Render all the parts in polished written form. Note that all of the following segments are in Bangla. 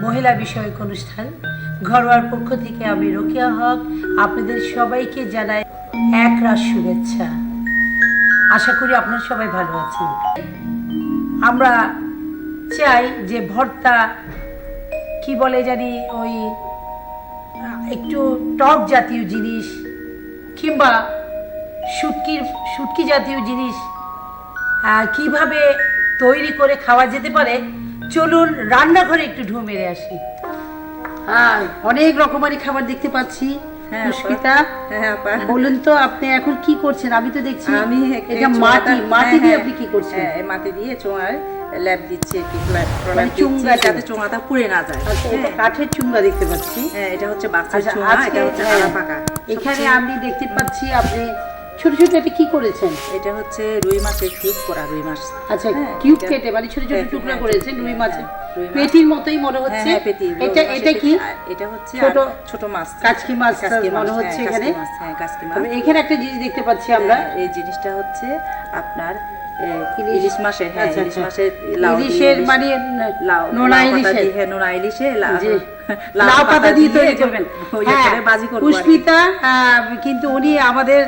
মহিলা বিষয়ক অনুষ্ঠান ঘরোয়ার পক্ষ থেকে আমি রোকেয়া হক আপনাদের সবাইকে জানাই একরাশ শুভেচ্ছা। আশা করি আপনারা সবাই ভালো আছেন। আমরা চাই যে ভর্তা কি বলে জানি ওই একটু টক জাতীয় জিনিস কিংবা শুটকি জাতীয় জিনিস কিভাবে তৈরি করে খাওয়া যেতে পারে, চলুন রান্নাঘরে একটু ঢু মেরে আসি। অনেক রকমারি খাবার দেখতে পাচ্ছি। পুষ্পিতা, বলুন তো আপনি এখন কি করছেন? আমি তো দেখছি আমি এটা মাটি দিয়ে আপনি কি করছেন? মাটি দিয়ে চোঙায় ল্যাপ দিচ্ছি, চুঙ্গা যাতে চোঙাটা পুড়ে না যায়। এটা কাঠের চুঙ্গা দেখতে পাচ্ছি। এটা হচ্ছে বাচ্চার চোঙা, এটা হচ্ছে আড়া পাকা। এখানে আমি দেখতে পাচ্ছি আপনি ছোট ছোট এটা কি করেছেন? এটা হচ্ছে রুই মাছের কিউব করা, রুই মাছ। আচ্ছা, কিউব কেটে মানে ছোট ছোট টুকরা করেছেন রুই মাছের। পেটির মতোই মনে হচ্ছে। এটা কি? এটা হচ্ছে ছোট ছোট মাছ, কাচকি মাছ মনে হচ্ছে এখানে। হ্যাঁ, কাচকি মাছ। এখানে একটা জিনিস দেখতে পাচ্ছি আমরা। এই জিনিসটা হচ্ছে আপনার ইলিশ মাছের, হ্যাঁ ইলিশ মাছের ইলিশের মানে নোনা ইলিশের, হ্যাঁ নোনা ইলিশে লাউ পাতা দিয়ে তৈরি করবেন। বাজি করব। পুষ্পিতা কিন্তু উনি আমাদের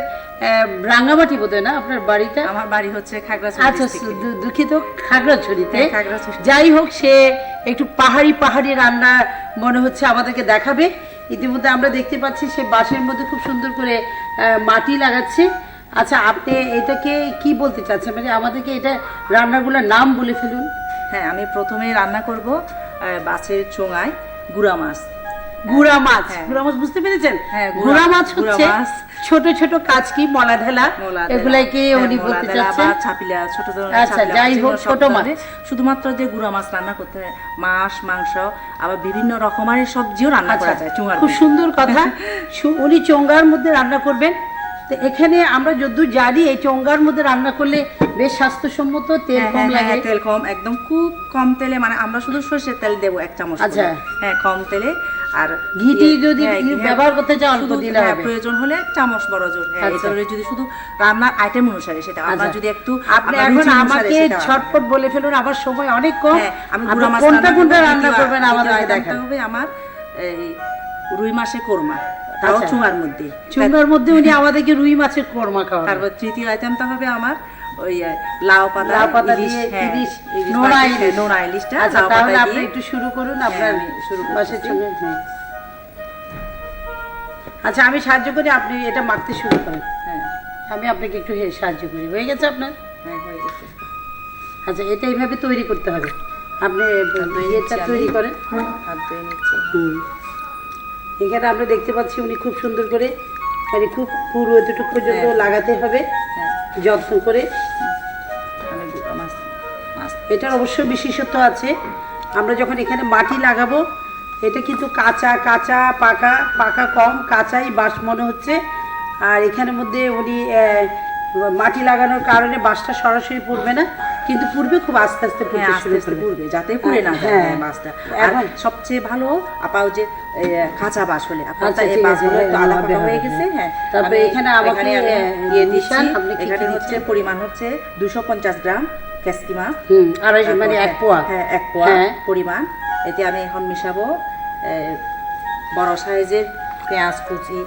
রাঙ্গামাটি বোধহয় না আপনার বাড়িটা? আমার বাড়ি হচ্ছে খাগড়াছড়ি। আচ্ছা, দুঃখিত, খাগড়াছড়িতে। খাগড়াছড়ি। যাই হোক, সে একটু পাহাড়ি রান্না মনে হচ্ছে আমাদেরকে দেখাবে। ইতিমধ্যে আমরা দেখতে পাচ্ছি সে বাঁশের মধ্যে খুব সুন্দর করে মাটি লাগাচ্ছে। আচ্ছা, আপনি এটাকে কি বলতে চাচ্ছেন? মানে আমাদেরকে এটা রান্নাগুলোর নাম বলে ফেলুন। হ্যাঁ, আমি প্রথমে রান্না করব মাছের চোঙায় গুড়া মাছ। গুড়া মাছ বুঝতে পেরেছেন? হ্যাঁ, গুড়া মাছ হচ্ছে ছোট ছোট কাচকি মলা ঢেলা, এগুলাকে উনি বলতে চাচ্ছেন। ছাপিলা, ছোট ধরনের। আচ্ছা, যাই হোক, ছোট মাছ। শুধুমাত্র যে গুড়া মাছ রান্না করতে হয়, মাছ, মাংস, আবার বিভিন্ন রকমের সবজিও রান্না করা যায় চোঙার। খুব সুন্দর কথা। উনি চোঙ্গার মধ্যে রান্না করবেন। তো এখানে আমরা যদ্দূর জানি এই চোঙ্গার মধ্যে রান্না করলে বেশ স্বাস্থ্যসম্মত, তেল কম লাগে। তেল কম, একদম খুব কম তেলে, মানে আমরা শুধু সরষের তেল দেবো 1 চামচ। আচ্ছা, হ্যাঁ, কম তেলে। আর ঘিটি যদি ব্যবহার করতে চান অল্প দিলে হবে, প্রয়োজন হলে 1 চামচ বড় জোর। হ্যাঁ, এটা যদি শুধু রান্নার আইটেম অনুসারে সেটা। আপনারা যদি একটু আপনি এখন আমাকে ছটপট বলে ফেলুন, আমার সময় অনেক কম। আমি গুড়া মাছ কোনটা রান্না করবেন আমাদেরকে দেখাতে হবে। আমার এই রুই মাছের কোরমা, তাও চুঙার মধ্যে। চুঙার মধ্যে উনি আমাদেরকে রুই মাছের কোরমা খাওয়াবেন। তারপর তৃতীয় আইটেমটা হবে আমার ওই লাউ পাতা দিয়ে ইলিশ, নোনা ইলিশটা। আচ্ছা, তাহলে আপনি একটু শুরু করুন। আপনার মাছের চুঙা। আচ্ছা, আমি সাহায্য করি, আপনি এটা মাখতে শুরু করেন। হ্যাঁ, আমি আপনাকে একটু সাহায্য করি। হয়ে গেছে আপনার? হ্যাঁ, হয়ে গেছে। আচ্ছা, এটা এইভাবে তৈরি করতে হবে। আপনি এটা তৈরি করেন। হাত ধুয়ে নিচ্ছি। এখানে আমরা দেখতে পাচ্ছি উনি খুব সুন্দর করে, মানে খুব পুরো এতটুকু পর্যন্ত লাগাতে হবে যত্ন করে। এটার অবশ্য বিশেষত্ব আছে। আমরা যখন এখানে মাটি লাগাবো, এটা কিন্তু কাঁচা পাকা কম, কাঁচাই বাঁশ মনে হচ্ছে। আর এখানের মধ্যে উনি মাটি লাগানোর কারণে বাঁশটা সরাসরি পড়বে না, কিন্তু পূর্বে খুব আস্তে আস্তে পূর্বে, যাতে পুড়ে না যায় বাঁশটা। এখন সবচেয়ে ভালো আপাও যে কাঁচা বাঁশ হলে হয়ে গেছে। হ্যাঁ, তারপরে এখানে আমাকে এখানে হচ্ছে পরিমাণ হচ্ছে 250 গ্রাম কাচকি মাছ, মানে 1 পোয়া। হ্যাঁ, 1 পোয়া পরিমাণ। এতে আমি এখন মিশাবো বড় সাইজের পেঁয়াজ কুচি।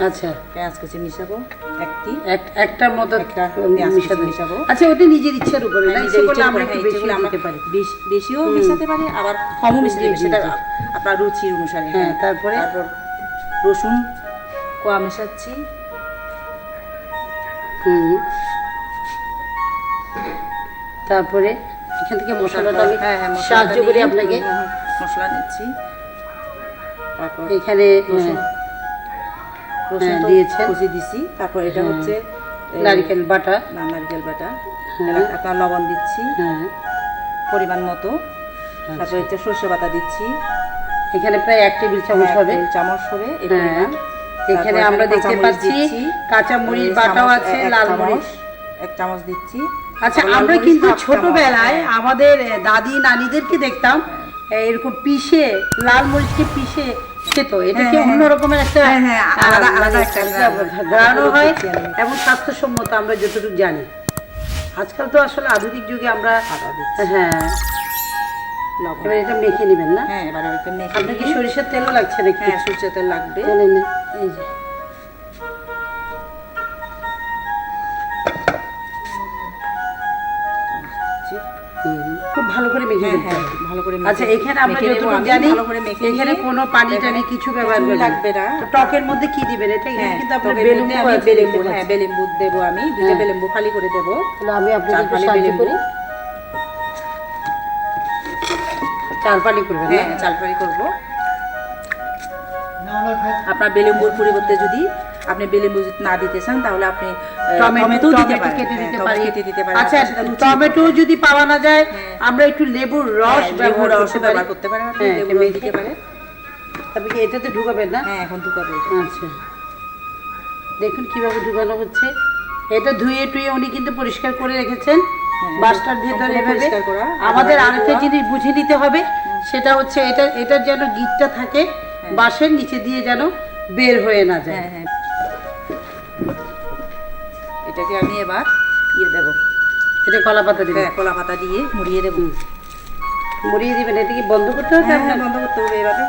আচ্ছা, পেঁয়াজ কুচি মিশাবো একটার মতো মিশাবো। আচ্ছা, ওটা নিজের ইচ্ছার উপরে, বেশিও মিশাতে পারি, আবার কমও মিশাতে পারি, সেটা আপনার রুচির অনুসারে। হ্যাঁ, তারপর রসুন কোয়া মেশাচ্ছি। তারপরে এখান থেকে মশলাটা আমি সাহায্য করি আপনাকে। মশলা নিচ্ছি। তারপর এখানে রসুন দিয়েছেন, কুচি দিছি। তারপর এটা হচ্ছে নারকেল বাটা। আপনার লবণ দিচ্ছি পরিমাণ মতো। তারপর এটা সরষে বাটা দিচ্ছি। এখানে প্রায় 1 টেবিল চামচ হবে। এখানে আমরা দেখতে পাচ্ছি কাঁচা মরিচ বাটাও আছে, লাল মরিচ 1 চামচ দিচ্ছি। আচ্ছা, আমরা কিন্তু ছোটবেলায় আমাদের দাদি নানিদেরকে দেখতাম এরকম পিষে, লাল মরিচকে পিষে খেত। এটা কি অন্য রকমের একটা গ্রানও হয় এবং স্বাস্থ্যসম্মত আমরা যতটুকু জানি। আজকাল তো আসলে আধুনিক যুগে আমরা লবণ। এবার এটা মেখে নেবেন না? হ্যাঁ, এবারে এটা মেখে আপনার কি নিয়ে- সরিষার তেলও লাগছে নাকি? হ্যাঁ, সরষের তেল লাগবে। তেল এনে এই যে খুব ভালো করে মেখে হ্যাঁ, দিতে হ্যাঁ, হবে। ভালো করে আচ্ছা, মেখে- এখানে আমরা মেখে নেবো যতটুকু আমি, জানি ভালো করে মেখে এখানে নিয়ে- কোনো পানি টানি এখানে কিছু ব্যবহার কিছুই করবেন লাগবে না। তো টকের মধ্যে কি দিবেন? এটা এখানে হ্যাঁ, কিন্তু আপনার টকের বেলেম্বু মধ্যে আমি আছে, বেলেম্বু, দেখতে হ্যাঁ, পাচ্ছি। বেলেম্বু দেবো আমি, 2টা হ্যাঁ। বেলেম্বু ফালি করে দেবো। তাহলে আমি আপনাকে চার একটু ফালি সাহায্য বেলেম্বু। করি। চার পানি করবেন না? হ্যাঁ, চাল ফ্রাই করবো। আপনার বেলেম্বুর পরিবর্তে যদি আপনি বেলেম্বু যদি না দিতে চান তাহলে আপনি টমেটো দিতে পারেন। কেটে হ্যাঁ, দিতে টমেটো পারি। কেটে দিতে পারেন। আচ্ছা, আপনার সেটা রুচি টমেটো হবে। যদি পাওয়া না যায় হ্যাঁ। আমরা একটু লেবুর রস লেবুর ব্যবহার রস করতে ব্যবহার পারি। করতে পারেন, আপনি হ্যাঁ, লেবুর রস মেখে। দিতে পারেন। তারপরে কি এটাতে ঢুকাবেন না? হ্যাঁ, এখন ঢুকাবো এটা। আচ্ছা, দেখুন কিভাবে ঢুকানো হচ্ছে। এটা ধুয়ে টুয়ে উনি কিন্তু পরিষ্কার করে রেখেছেন হ্যাঁ, বাসটার ভেতরে সম্পূর্ণ এভাবে। পরিষ্কার করা। আমাদের একেবারে আরেকটা ধোয়া। জিনিস বুঝে নিতে হবে, সেটা হচ্ছে এটার যেন গিটটা থাকে বাঁশের নিচে দিয়ে যেন বের হয়ে না যায়। হ্যাঁ, হ্যাঁ। এটাকে আমি এবার দেবো। এটা কলা পাতা দিবেন। হ্যাঁ, কলা পাতা দিয়ে মুড়িয়ে দেবো। মুড়িয়ে দিবেন। এটা কি বন্ধ করতে হবে হ্যাঁ, আপনার? বন্ধ করতে হবে এভাবে।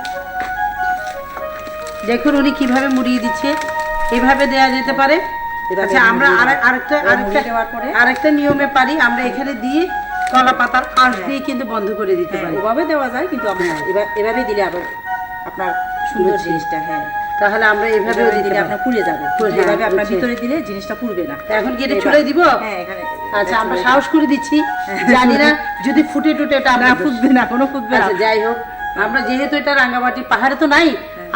দেখুন উনি কিভাবে মুড়িয়ে দিচ্ছে। এইভাবে দেয়া যেতে পারে। এভাবে আচ্ছা, আমরা মুড়িয়ে আরেকটা দেওয়ার পরে আরেকটা নিয়মে পারি, আমরা এখানে দিয়ে কলা পাতার আঁশ দিয়ে কিন্তু বন্ধ করে দিতে হ্যাঁ, পারি। ওভাবে দেওয়া যায়, কিন্তু আমরা এভাবে দিলে আবার আপনার সুন্দর বুঝছি। জিনিসটা, হ্যাঁ, তাহলে আমরা এইভাবেও এভাবে দিতে দিলে পারি। আপনার পুড়ে যাবে। হ্যাঁ, এভাবে আপনার বুঝছি। ভিতরে দিলে জিনিসটা পুড়বে না। তা এখন কি এটা এবার- ছুড়ে দিব? হ্যাঁ, এখানে আচ্ছা, আমরা ছুঁড়ে সাহস করে দিচ্ছি। জানি না যদি ফুটে টুটে এটা না, আমরা ফুটবে না, কোনো ফুটবে না। আচ্ছা, যাই হোক, আমরা যেহেতু এটা রাঙ্গামাটি পাহাড়ে তো নাই,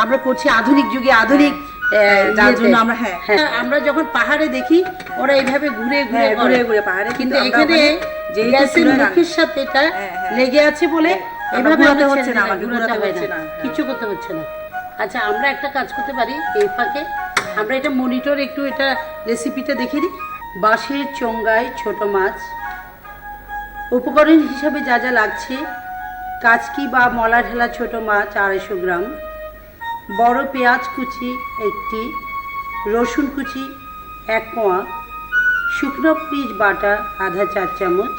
আমরা করছি আধুনিক যুগে আধুনিক যার ইয়েতে। জন্য আমরা হ্যাঁ, আমরা যখন পাহাড়ে দেখি ওরা এইভাবে ঘুরে ঘুরে হ্যাঁ, করে। ঘুরে ঘুরে পাহাড়ে, কিন্তু কিন্তু আমরা এখানে ওখানে যেহেতু গ্যাসের চুলায় মুখের সাথে এটা হ্যাঁ, হ্যাঁ। লেগে আছে বলে আমরা এভাবে ঘুরাতে আমরা হচ্ছে ছেড়ে না, দিলাম, আমাকে ঘুরাতে ঘুরাতে হয় হচ্ছে না, না, হ্যাঁ। কিচ্ছু করতে হচ্ছে না। আচ্ছা, আমরা একটা কাজ করতে পারি এই ফাঁকে, আমরা এটা মনিটর একটু এটা রেসিপিটা দেখে দিই। বাঁশের চোঙ্গায় ছোট মাছ, উপকরণ হিসাবে যা যা লাগছে: কাচকি বা মলা ঢেলা ছোট মাছ 250 গ্রাম, বড় পেঁয়াজ কুচি 1টি, রসুন কুচি 1 কোয়া, শুকনো পিস বাটা আধা 4 চামচ,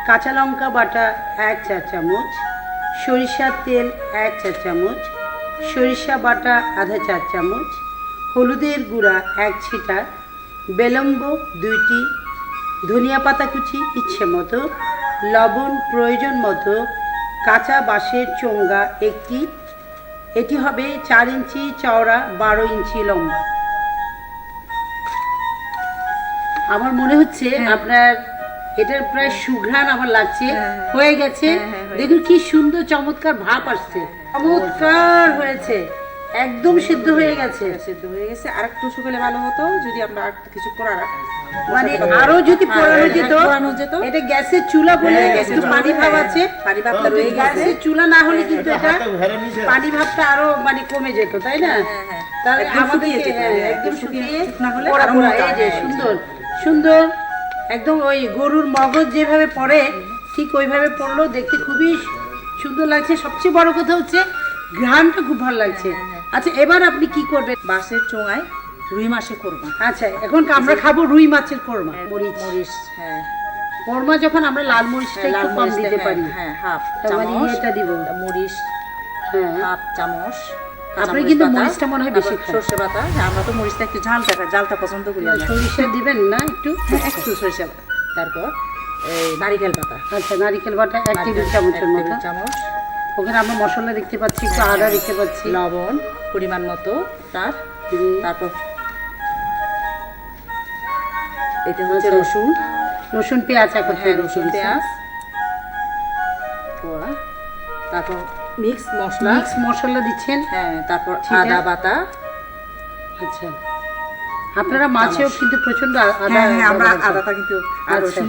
কাঁচা লঙ্কা বাটা 1 চা চামচ, সরিষার তেল 1 চা চামচ, সরিষা বাটা আধা 4 চামচ, হলুদের গুঁড়া 1 ছিটা, বেলম্ব 2টি, ধনিয়া পাতা কুচি ইচ্ছে মতো, লবণ প্রয়োজন মতো, কাঁচা বাঁশের চোঙ্গা 1টি। এটি হবে 4 ইঞ্চি চওড়া, 12 ইঞ্চি লম্বা। আমার মনে হচ্ছে আপনার এটার প্রায় সুঘ্রাণ আমার লাগছে, হয়ে গেছে। দেখুন কি সুন্দর চমৎকার ভাব আসছে, চমৎকার হয়েছে, একদম সিদ্ধ হয়ে গেছে। সেদ্ধ হয়ে গেছে। আর একটু শুকালে ভালো হতো যদি আমরা আর কিছু করার মানে আরো যদি পোড়ানো যেত, পোড়ানো যেত। এটা গ্যাসের চুলা বলে হ্যাঁ, গ্যাসের একটু চুলা। পানি ভাব আছে, পানি ভাবটা রয়ে গেছে। গ্যাসের চুলা না হলে কিন্তু এটা পানি ভাবটা আরো মানে কমে যেত, তাই না? হ্যাঁ। তাহলে একদম আমাদেরকে শুকিয়ে যেত, হ্যাঁ, হ্যাঁ, একদম একদম শুকিয়ে শুকনা হলে পোড়া আরো পোড়া, মোটা, এই যে হ্যাঁ, সুন্দর সুন্দর একদম ওই গরুর মগজ যেভাবে পড়ে ঠিক ওইভাবে পড়লো, দেখতে খুবই সুন্দর লাগছে। সবচেয়ে বড় কথা হচ্ছে ঘ্রাণটা খুব ভালো লাগছে। আচ্ছা, এবার আপনি কি করবেন? বাঁশের চোঙায় রুই মাছে করবো। আচ্ছা, এখন আমরা খাবো রুই মাছের কোরমা। মরিচ, মরিচ, হ্যাঁ, কোরমা যখন আমরা লাল মরিচটা একটু কম মরিচটা, দিতে পারি, হ্যাঁ, হাফ তার মানে চামচ এটা দিব। মরিচ, হ্যাঁ, হাফ চামচ। আপনি কাঁচামরিচ কিন্তু বাটা, মরিচটা মনে হয় বেশি তারপর খান। সর্ষে বাটা। হ্যাঁ, আমরা তো মরিচটা একটু ঝালটা পছন্দ করি আমরা। সরিষা দিবেন না একটু? হ্যাঁ, একটু সরিষা বাটা। তারপর এই নারিকেল পাতা, আচ্ছা, নারিকেল বাটা 1 টেবিল চামচের মতো। চামচ, ওখানে আমরা মশলা দেখতে পাচ্ছি, একটু আদা দেখতে পাচ্ছি। লবণ পরিমাণ মতো তারপর এটা হচ্ছে আচ্ছা। রসুন, রসুন পেঁয়াজ একত্রে হ্যাঁ, রসুন রসুন পেঁয়াজ কোয়া, তারপর মিক্স মশলা, মিক্স মশলা দিচ্ছেন। হ্যাঁ, তারপর ঠিক আছে। আদা বাটা। আচ্ছা, আপনারা মাছেও কিন্তু প্রচন্ড আদা হ্যাঁ, আমরা ব্যবহার করেন। আদাটা কিন্তু আর আচ্ছা।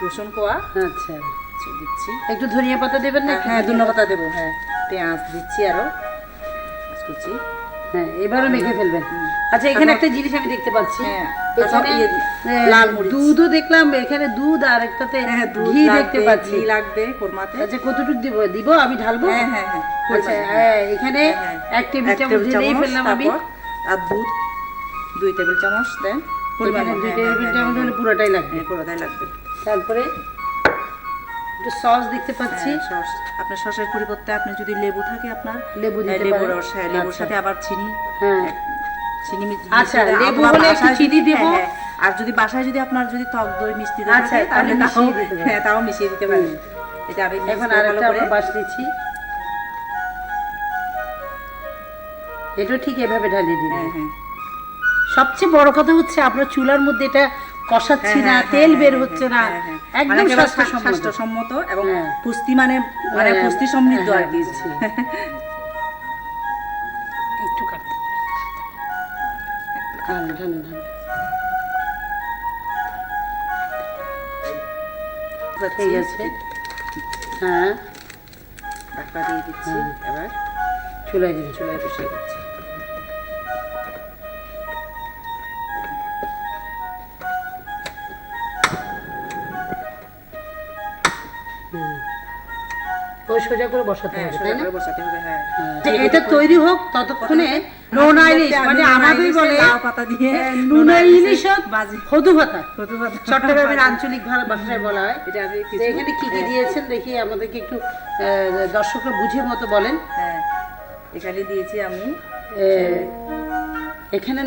রসুন কোয়া আচ্ছা, দিচ্ছি। একটু ধনিয়া পাতা দেবেন না? হ্যাঁ, ধনিয়া পাতা দেবো। হ্যাঁ, পেঁয়াজ দিচ্ছি আরো কুচি। হ্যাঁ, এবারও মেখে ফেলবেন। আচ্ছা, এখানে একটা জিনিস আমি দেখতে পাচ্ছি, হ্যাঁ, এখানে লাল মরিচ। দুধও দেখলাম, এখানে দুধ আর একটাতে হ্যাঁ, দুধ ঘি লাগবে, দেখতে পাচ্ছি। ঘি লাগবে কোরমাতে। আচ্ছা, কতটুকু দিব আমি ঢালবো? হ্যাঁ, হ্যাঁ, হ্যাঁ, আচ্ছা, হ্যাঁ, এখানে হ্যাঁ, 1 টেবিল এক চামচ টেবিল দিলেই চামচ, ফেললাম আমি। তারপর আর দুধ 2 টেবিল চামচ দেন পরিমাণ। এখানে 2 টেবিল চামচ হলে পুরোটাই লাগবে। পুরোটাই লাগবে। তারপরে একটু সস দেখতে পাচ্ছি। সস আপনার সসের পরিবর্তে আপনি যদি লেবু থাকে আপনার লেবু দিতে লেবুর পারেন। রস, হ্যাঁ লেবুর সাথে আবার চিনি, হ্যাঁ চিনি আচ্ছা, লেবু হলে একটু চিনি দেব। আর যদি বাসায় যদি আপনার যদি টক দই মিষ্টি আচ্ছা, থাকে তাহলে তাহলে তাও মিশিয়ে দিতে পারেন। হ্যাঁ তাও মিশিয়ে দিতে পারেন। এটা আমি এখন ভালো আরেকটা করে আমরা বাস দিচ্ছি, এটা ঠিক এভাবে ঢালিয়ে দিন। হ্যাঁ হ্যাঁ সবচেয়ে বড় কথা হচ্ছে আমরা চুলার মধ্যে এটা কষাচ্ছি না, হ্যাঁ, তেল হ্যাঁ, বের হ্যাঁ, হচ্ছে না, হ্যাঁ, হ্যাঁ। একদম মানে একেবারে স্বাস্থ্যসম্মত। স্বাস্থ্যসম্মত এবং হ্যাঁ। পুষ্টি মানে হ্যাঁ, পুষ্টি সমৃদ্ধ আর কি। দিচ্ছি। একটু কাটতে ঢাল ঢাল ঢাল। ঠিক আছে, হ্যাঁ ঢাকা দিয়ে দিচ্ছি। এবার চুলায় দিন। চুলায় বসিয়ে দিচ্ছি। ওই সোজা করে বসাতে হ্যাঁ হবে, সোজা তাই না? করে বসাতে হবে। হ্যাঁ যে এটা তৈরি হোক ততক্ষণে নোনা ইলিশ, মানে আমাদের বলে লাউ পাতা দিয়ে নোনা ইলিশ হোক বাজি হদু ভাতা, কত ভাত চট্টগ্রামের আঞ্চলিক ভাষায় বলা হয়। এটা আমি তো এখানে কি কি দিয়েছেন দেখি আমাদেরকে একটু দর্শকরা বুঝে মতো বলেন। হ্যাঁ এখানে দিয়েছি আমি এখানে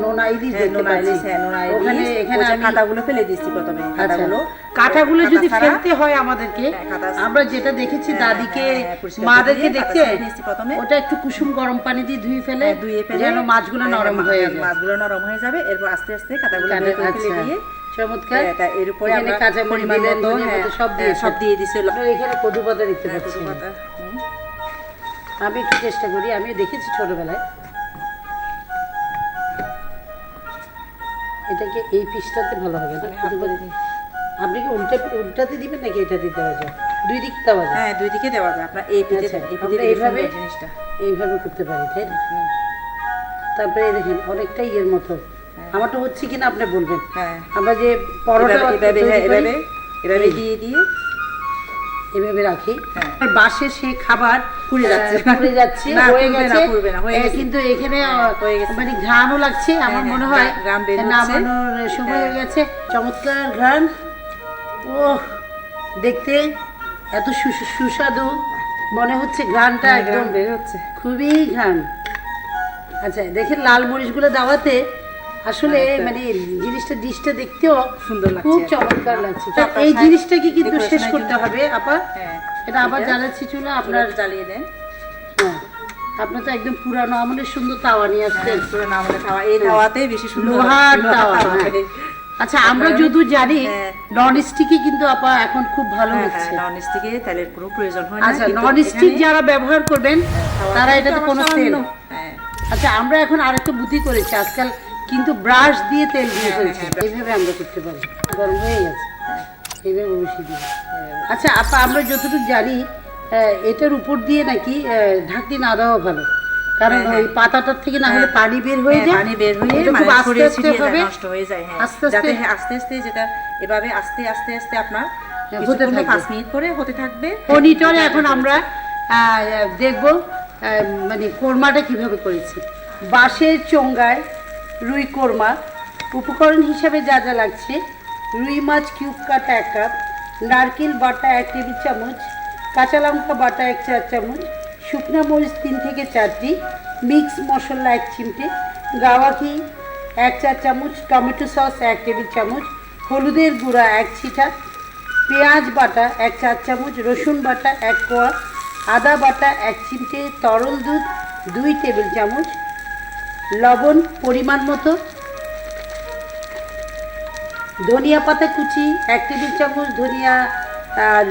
নোনা ইলিশ হ্যাঁ, দেখতে নোনা পাচ্ছি। ইলিশ, হ্যাঁ, নোনা ওখানে ইলিশ। এখানে ওই যে আমি কাঁটাগুলো ফেলে দিচ্ছি প্রথমে। কাঁটাগুলো কাঁটা যদি ছাড়া- ফেলতে হয় আমাদেরকে, হ্যাঁ, কাঁটা আমরা যেটা দেখেছি হ্যাঁ, দাদিকে হ্যাঁ, পরিষ্কার মাদেরকে করে দিয়ে দেখতে, কাঁটা ছেড়ে নিয়েছি প্রথমে। ওটা একটু কুসুম গরম পানি দিয়ে ধুয়ে ফেলে, হ্যাঁ, ধুয়ে ফেলে যেন মাছগুলো নরম হয়ে যায়। মাছগুলো নরম হয়ে যাবে। এরপর আস্তে আস্তে কাঁটাগুলো বের করে ফেলে আচ্ছা, দিয়ে চমৎকার। হ্যাঁ, তা এর উপরে এখানে আমরা কাঁচামরিচ পরিমাণ দিলেন, মতো, ধনিয়া হ্যাঁ, পাতা সব হ্যাঁ, দিয়েছেন। সব দিয়ে দিছি। আপনারা এখানে কদু পাতা দিতে হ্যাঁ, পারছেন। কদু পাতা, হুম। আমি একটু চেষ্টা করি, আমি দেখেছি ছোটবেলায়। এটাকে এই পিসটাতে ভালো হবে না? কদু পাতা দিয়ে। আপনি কি উল্টাতে দিবেন নাকি এটা দিতে হবে? দুই দিক দেওয়া যায়? হ্যাঁ দুই দিকে দেওয়া যায়। আপনার এই পিঠে আচ্ছা, এই আমরা পিঠে এইভাবে জিনিসটা এইভাবে করতে পারি, তাই না? তারপরে এই দেখেন অনেকটাই এর মতো। আমারটা হচ্ছে কিনা আপনি বলবেন। হ্যাঁ আমরা যে পরোটা এভাবে হ্যাঁ তৈরি করি, এভাবে দিয়ে দিয়ে এভাবে রাখি। হ্যাঁ। আর বাসে সেই খাবার পুড়ে যাচ্ছে। পুড়ে যাচ্ছে, না, হয়ে পুড়বে না, গেছে। পুড়বে না, হয়ে গেছে। কিন্তু এখানে হয়ে গেছে। মানে ঘ্রাণও লাগছে, আমার হ্যাঁ, মনে হয় ঘ্রাণ বের হচ্ছে। নামানোর সময় হয়ে গেছে। চমৎকার ঘ্রাণ, ও দেখতে এত সুস্বাদু মনে হচ্ছে, ঘ্রাণটা একদম একদম বের হচ্ছে। খুবই ঘ্রাণ। আচ্ছা দেখেন লাল মরিচগুলো দেওয়াতে আসলে মানে জিনিসটা ডিশটা দেখতেও সুন্দর লাগছে। খুব চমৎকার লাগছে। তো আপনার এই সাথে জিনিসটাকে কিন্তু শেষ decoration-এর করতে জন্য- হবে আপা। হ্যাঁ এটা আবার জ্বালাচ্ছি চুলা আপনার। আপনার জ্বালিয়ে দেন। হ্যাঁ, আপনার তো একদম পুরানো আমলের সুন্দর তাওয়া নিয়ে আসছেন। পুরো না আমাদের খাওয়া এই খাওয়াতে বেশি সুন্দর লোহার লোহার তাওয়া, তাওয়া। হ্যাঁ। আচ্ছা আমরা যদিও জানি হ্যাঁ। নন স্টিকি কিন্তু আপা এখন খুব ভালো হচ্ছে। নন স্টিকে তেলের কোনো প্রয়োজন হয় না। আচ্ছা কিন্তু নন স্টিক এখানে যারা ব্যবহার করবেন খাওয়াতে তারা কিন্তু এটাতে আবার কোনো তেল। সামান্য, হ্যাঁ আচ্ছা আমরা এখন আরেকটা বুদ্ধি করেছি, আজকাল কিন্তু ব্রাশ দিয়ে তেল দিয়ে হ্যাঁ, ফেলছি। হ্যাঁ, এইভাবে আমরা করতে পারি, গরম হয়ে গেছে, এইভাবে বসিয়ে দিই। আচ্ছা আপা আমরা যতটুকু জানি এটার উপর দিয়ে নাকি ঢাকনি না দেওয়া ভালো, কারণ হ্যাঁ, ওই পাতাটার থেকে না হলে হ্যাঁ। পানি বের হয়ে হ্যাঁ, যায়, পানি বের হয়ে এটা খুব মানে আস্তে ছড়িয়ে আস্তে ছিটিয়ে যায়, হবে, নষ্ট হয়ে যায়। হ্যাঁ আস্তে আস্তে- যাতে আস্তে আস্তে যেটা এভাবে আস্তে আস্তে আস্তে আপনার হতে কিছুক্ষণ, থাকবে। 5 মিনিট করে হতে থাকবে। মনিটরে এখন আমরা দেখব মানে কোরমাটা কিভাবে করেছি। বাঁশের চোঙ্গায় রুই কোরমা, উপকরণ হিসাবে যা যা লাগছে: রুই মাছ কিউব কাটা 1 কাপ, নারকেল বাটা 1 টেবিল চামচ, কাঁচা লঙ্কা বাটা 1 চা চামচ, শুকনো মরিচ 3 থেকে 4টি, মিক্স মশলা 1 চিমটে, গাওয়া ঘি 1 চা চামচ, টমেটো সস 1 টেবিল চামচ, হলুদের গুঁড়া 1 ছিটা, পেঁয়াজ বাটা 1 চা চামচ, রসুন বাটা 1 কোয়া, আদা বাটা 1 চিমটে, তরল দুধ 2 টেবিল চামচ, লবণ পরিমাণ মতো, ধনিয়া পাতা কুচি 1 টেবিল চামচ, ধনিয়া আর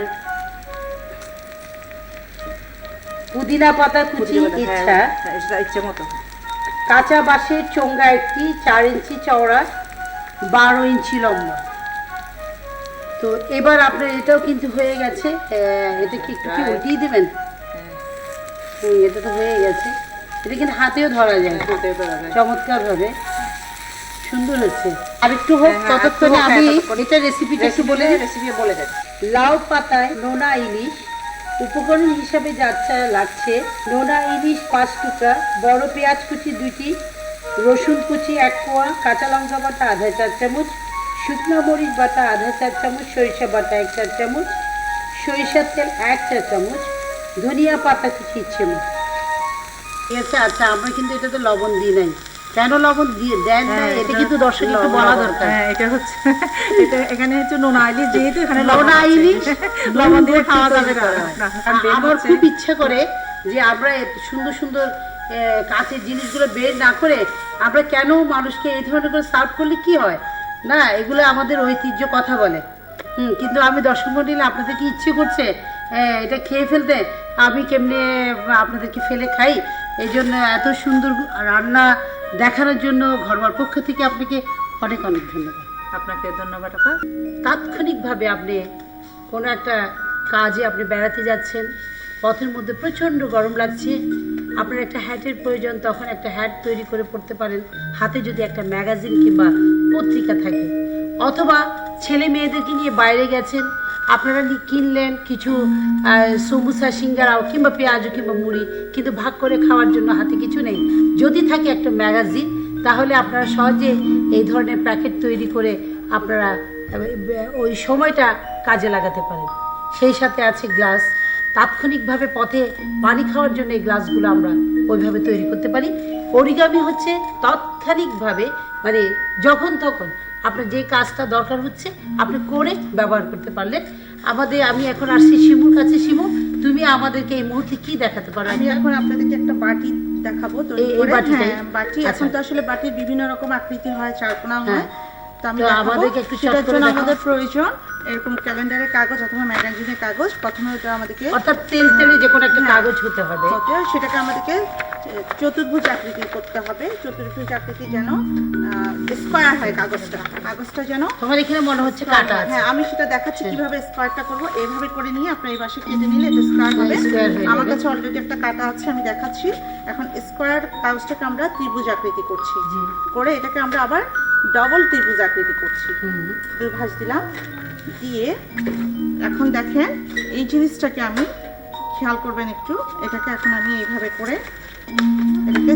পুদিনা পাতা কুচি ইচ্ছা, এটা ইচ্ছে মতো। কাঁচা বাঁশের চোঙ্গা একটি 4 ইঞ্চি চওড়া 12 ইঞ্চি লম্বা। তো এবার আপনার এটাও কিন্তু হয়ে গেছে, এটা কি একটু কি উল্টিয়ে দেবেন? এটা তো হয়ে গেছে, এটা কিন্তু হাতেও ধরা যায়, হাতেও ধরা যায়। চমৎকার ভাবে সুন্দর হচ্ছে। আর একটু হোক, হ্যাঁ, হ্যাঁ, ততক্ষণে একটু হোক, আমি হ্যাঁ, ততক্ষণ। এটা রেসিপিটা একটু বলে দিই। রেসিপি বলে দেন। লাউ পাতায় নোনা ইলিশ, উপকরণ হিসাবে যা যা লাগছে: নোনা ইলিশ 5 টুকরা, বড় পেঁয়াজ কুচি 2টি, রসুন কুচি 1 কোয়া, কাঁচা লঙ্কা বাটা আধা চা চামচ, শুকনো মরিচ বাটা আধা চা চামচ, সরিষা বাটা 1 চা চামচ, সরিষার তেল 1 চা চামচ, ধনিয়া পাতা কুচি ইচ্ছে মতো। ঠিক আছে, আচ্ছা আমরা কিন্তু এটাতে লবণ দিই নাই, কেন লবণ দিয়ে দেন না এটা কিন্তু দর্শক একটু বলা দরকার। হ্যাঁ, এটা হচ্ছে এটা এখানে হচ্ছে নোনা ইলিশ, যেহেতু এখানে নোনা ইলিশ লবণ দিয়ে খাওয়া যাবে না। আমার খুব ইচ্ছা করে যে আমরা এত সুন্দর সুন্দর কাঁচের জিনিসগুলো বের না করে আমরা কেন মানুষকে এই ধরনের করে সার্ভ করলে কি হয় না, এগুলো আমাদের ঐতিহ্য কথা বলে। কিন্তু আমি দর্শক মন্ডলী আপনাদের কি ইচ্ছে করছে এটা খেয়ে ফেলতে, আমি কেমনে আপনাদেরকে ফেলে খাই। এই জন্য এত সুন্দর রান্না দেখানোর জন্য ঘরোয়ার পক্ষ থেকে আপনাকে অনেক অনেক ধন্যবাদ। আপনাকে ধন্যবাদ আপা। তাৎক্ষণিকভাবে আপনি কোনো একটা কাজে আপনি বেড়াতে যাচ্ছেন, পথের মধ্যে প্রচণ্ড গরম লাগছে, আপনার একটা হ্যাটের প্রয়োজন, তখন একটা হ্যাট তৈরি করে পড়তে পারেন, হাতে যদি একটা ম্যাগাজিন কিংবা পত্রিকা থাকে। অথবা ছেলে মেয়েদেরকে নিয়ে বাইরে গেছেন, আপনারা কিনলেন কিছু সমুসা সিঙ্গারাও কিংবা পেঁয়াজু কিংবা মুড়ি, কিন্তু ভাগ করে খাওয়ার জন্য হাতে কিছু নেই। যদি থাকে একটা ম্যাগাজিন, তাহলে আপনারা সহজে এই ধরনের প্যাকেট তৈরি করে আপনারা ওই সময়টা কাজে লাগাতে পারেন। সেই সাথে আছে গ্লাস, তাৎক্ষণিকভাবে পথে পানি খাওয়ার জন্য এই গ্লাসগুলো আমরা ওইভাবে তৈরি করতে পারি। অরিগামি হচ্ছে তাৎক্ষণিকভাবে, মানে যখন তখন আপনার যে কাজটা দরকার হচ্ছে আপনি করে ব্যবহার করতে পারলেন। আমি এখন আসছি শিমুর কাছে। শিমু, তুমি আমাদেরকে এই মুহূর্তে কি দেখাতে পারো? আমি এখন আপনাদেরকে একটা বাটি দেখাবো তৈরি এই করে। বাটিটাই? হ্যাঁ, বাটি। আচ্ছা। এখন তো আসলে বাটির বিভিন্ন রকম আকৃতি হয়, চারকোনা হয়। হ্যাঁ। তো আমি তো দেখাবো। আমাদেরকে একটু সেটার চট করে জন্য দেখাও। আমাদের প্রয়োজন এরকম ক্যালেন্ডারের কাগজ অথবা ম্যাগাজিনের কাগজ। প্রথমে ওটা আমাদেরকে অর্থাৎ তেল তেলে যে কোনো একটা হ্যাঁ, কাগজ হতে হবে। সেটাকে আমাদেরকে চতুর্ভুজ আকৃতি করতে হবে। চতুর্ভুজ আকৃতি যেন স্কোয়ার হয় কাগজটা যেন। তোমার এখানে মনে হচ্ছে কাটা আছে। হ্যাঁ, আমি সেটা দেখাচ্ছি কিভাবে স্কোয়ারটা করব। এইভাবে করে নিয়ে আপনার এই পাশে কেটে নিলে এটা স্কোয়ার হবে। স্কোয়ার হয়ে আমার যাবে। কাছে অলরেডি একটা কাটা আছে, আমি দেখাচ্ছি। এখন স্কোয়ার কাগজটাকে আমরা ত্রিভুজ আকৃতি করছি, করে এটাকে আমরা আবার ডবল ত্রিভুজ আকৃতি করছি। দুই ভাঁজ দিলাম, দিয়ে এখন দেখেন এই জিনিসটাকে আমি খেয়াল করবেন একটু। এটাকে এখন আমি এইভাবে করে এটাকে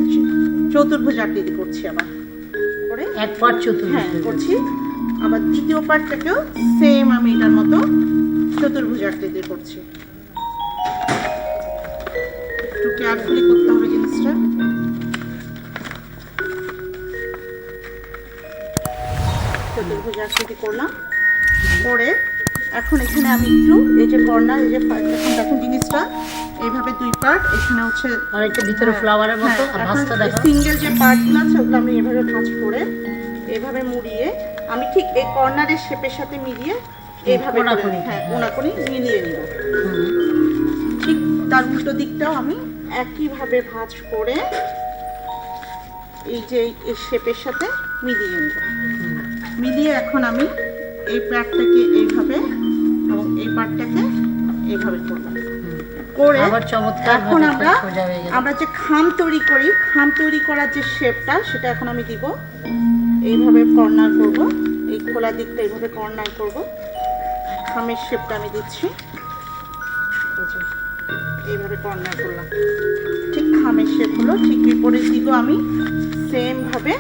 চতুর্ভুজ আকৃতি করছি আবার করে। এক পার্ট চতুর্ভুজ। হ্যাঁ, করছি। আবার দ্বিতীয় পার্টটাকেও সেম আমি এটার মতো চতুর্ভুজ আকৃতি করছি। একটু কেয়ারফুলি করতে হবে জিনিসটা। চতুর্ভুজ আকৃতি করলাম, করে এখন এখানে আমি একটু এই যে কর্নার, এই যে এখন দেখুন জিনিসটা এইভাবে দুই পার্ট, এখানে হচ্ছে অনেকটা ভিতরে ফ্লাওয়ারের মতো। আর ভাঁজটা দেখো। সিঙ্গেল যে পার্টগুলো আছে ওগুলো আমি এভাবে ভাঁজ করে এইভাবে মুড়িয়ে আমি ঠিক এই কর্নারের শেপের সাথে মিলিয়ে এইভাবে কোনাকুনি। হ্যাঁ কোনাকুনি মিলিয়ে নিব। ঠিক তার উল্টো দিকটাও আমি একইভাবে ভাঁজ করে এই যে এই শেপের সাথে মিলিয়ে নিব। মিলিয়ে এখন আমি এই পার্টটাকে এইভাবে এবং এই পার্টটাকে এইভাবে করব। করে আবার চমৎকার এখন ভাবে সোজা হয়ে গেল। আমরা যে খাম তৈরি করি, খাম তৈরি করার যে শেপটা সেটা এখন আমি দিব। এইভাবে কর্নার করব, এই খোলা দিকটা এইভাবে কর্নার করব। খামের শেপটা আমি দিচ্ছি, এই যে এইভাবে কর্নার করলাম। ঠিক খামের শেপ হলো, ঠিক বিপরীত দিকেও আমি সেম ভাবে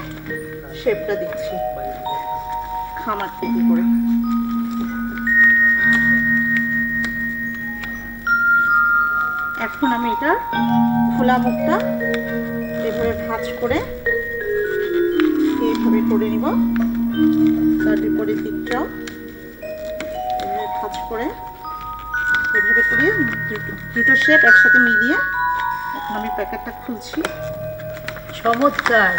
শেপটা দিচ্ছি খাম আকৃতি করে। এখন আমি এটা খোলা মুখটা এভাবে ভাঁজ করে এইভাবে করে নিব। তার বিপরীত দিকটাও এভাবে ভাঁজ করে এভাবে করে দুটো শেপ একসাথে মিলিয়ে এখন আমি প্যাকেটটা খুলছি। চমৎকার,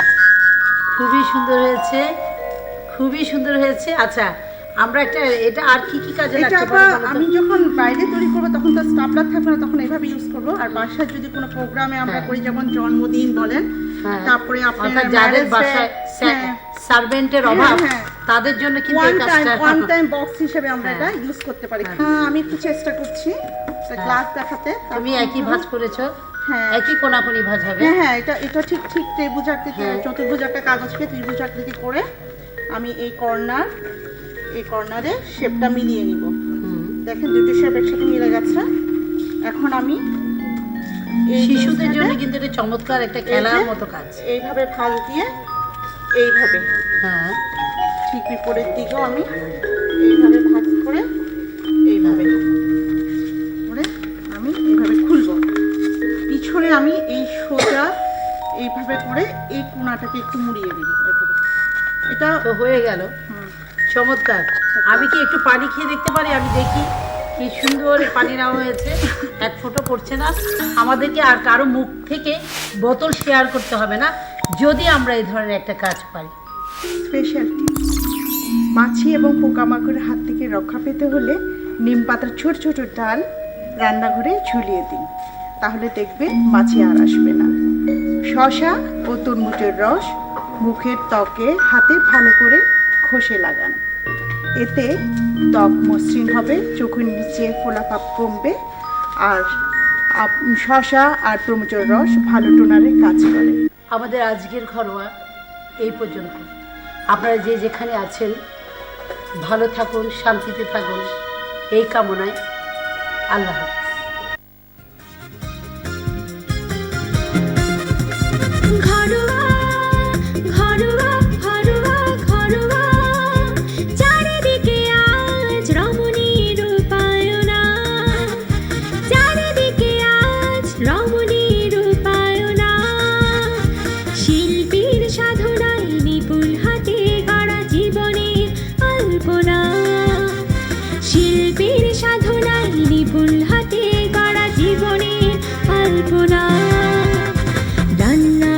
খুবই সুন্দর হয়েছে, খুবই সুন্দর হয়েছে। আচ্ছা, আমরা একটা এটা আর কি কি কাজে এটা লাগতে আবার পারে বলো তো? আমি যখন বাইরে তৈরি করবো তখন তো স্টাপলার থাকবে না, তখন এইভাবে ইউজ করবো। আর বাসায় যদি কোনো প্রোগ্রামে আমরা হ্যাঁ। করি, যেমন জন্মদিন বলেন, হ্যাঁ। তারপরে অর্থাৎ আপনার যাদের marriage বাসায় হ্যাঁ, সার্ভেন্টের অভাব, হ্যাঁ। তাদের জন্য কিন্তু এই কাজটা ওয়ান টাইম বক্স হিসেবে আমরা হ্যাঁ। এটা ইউজ করতে পারি। হ্যাঁ। হ্যাঁ, আমি একটু চেষ্টা করছি গ্লাস দেখাতে। তুমি একই ভাঁজ করেছো, হ্যাঁ একই কোনাকুনি ভাঁজ হবে। হ্যাঁ হ্যাঁ, এটা ঠিক ঠিক ত্রিভুজ আকৃতি, হ্যাঁ। চতুর্ভুজ একটা কাগজকে ত্রিভুজ আকৃতি করে আমি এই কর্নারে শেপটা মিলিয়ে নিব। দেখেন দুটো শেপ একসাথে মিলে গেছে। এখন আমি এই শিশুদের জিনিসটাকে জন্য কিন্তু এটা চমৎকার একটা খেলার এই যে মতো কাজ। এইভাবে ভাঁজ দিয়ে এইভাবে হ্যাঁ, ঠিক বিপরীত দিকেও আমি এইভাবে ভাঁজ করে এইভাবে পিছনে আমি এই সোজা এইভাবে করে এই কোণাটাকে একটু মুড়িয়ে দিই এভাবে। এটা তো হয়ে গেল, চমৎকার। আমি কি একটু পানি খেয়ে দেখতে পারি? আমি দেখি কি সুন্দর পানি নেওয়া হয়েছে, এক ফোঁটা পড়ছে না। আমাদেরকে আর কারো মুখ থেকে বোতল শেয়ার করতে হবে না যদি আমরা এই ধরনের একটা কাজ পাই। স্পেশাল টিপস, মাছি এবং পোকামাকড়ের হাত থেকে রক্ষা পেতে হলে নিম পাতার ছোট ছোট ডাল রান্নাঘরে ঝুলিয়ে দিন, তাহলে দেখবেন মাছি আর আসবে না। শসা ও তরমুজের রস মুখের ত্বকে হাতে ভালো করে ঘষে লাগান, এতে ত্বক মসৃণ হবে, চোখের নিচে ফোলাভাব কমবে। আর শসা আর তরমুজের রস ভালো টোনারের কাজ করে। আমাদের আজকের ঘরোয়া এই পর্যন্ত। আপনারা যে যেখানে আছেন ভালো থাকুন, শান্তিতে থাকুন, এই কামনায়। আল্লাহ হাফেজ।